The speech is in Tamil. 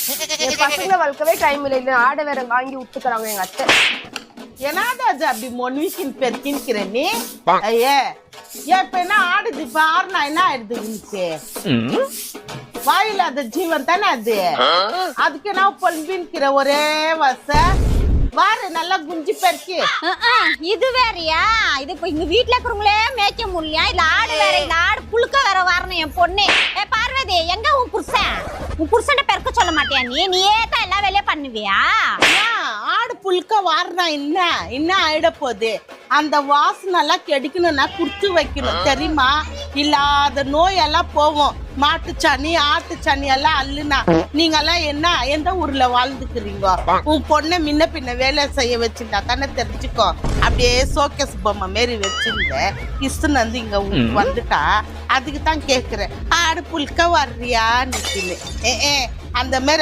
என் பசங்களை வளர்க்கவே டைம் இல்லை, ஆடை வேற வாங்கி விட்டுக்கிறாங்க எங்க அத்தை. என்னது அது அப்படி மொன்விக்கின் பெருக்கின்கிற நீ? ஐயே இப்ப என்ன ஆடுது பாருனா என்ன ஆயிடுது உனக்கு? வாயில்லாத ஜீவன் தானே அது. அதுக்கு நான் பொல்பின்கிற ஒரே வச வாரு நல்லா குஞ்சு பெருக்கி. இது வேறயா? இது இப்ப இங்க வீட்டுல இருக்கிறவங்களே மேய்க்க முடியலையா? இல்ல ஆடு வேற, இல்ல ஆடு புழுக்க வேற வரணும் என் பொண்ணு. பார்வதி, எங்க உன் புருஷன்? உன் புருஷனை பெருக்க சொல்ல மாட்டியா நீ? நீயே தான் எல்லா வேலையும் பண்ணுவியா? ஆடு புழுக்க வாருனா என்ன ஆயிட போகுது? அந்த வாசனை எல்லாம் கெடுக்கணும்னா குடுத்து வைக்கணும் தெரியுமா? இல்லாத நோயெல்லாம் போவோம். மாட்டுச்சாணி ஆட்டுச்சாணி எல்லாம் அல்லுனா நீங்க எல்லாம் என்ன எந்த ஊர்ல வாழ்ந்துக்கிறீங்க? உன் பொண்ணை முன்ன பின்ன வேலை செய்ய வச்சுட்டா தானே தெரிஞ்சுக்கோ. அப்படியே சோகேஸ் பொம்மை மாரி வச்சிருந்த இசுன்னு வந்து இங்க வந்துட்டா அதுக்கு தான் கேக்குறேன். ஆடு புழுக்க வர்றியா நிக்குன்னு. அந்த மாதிரி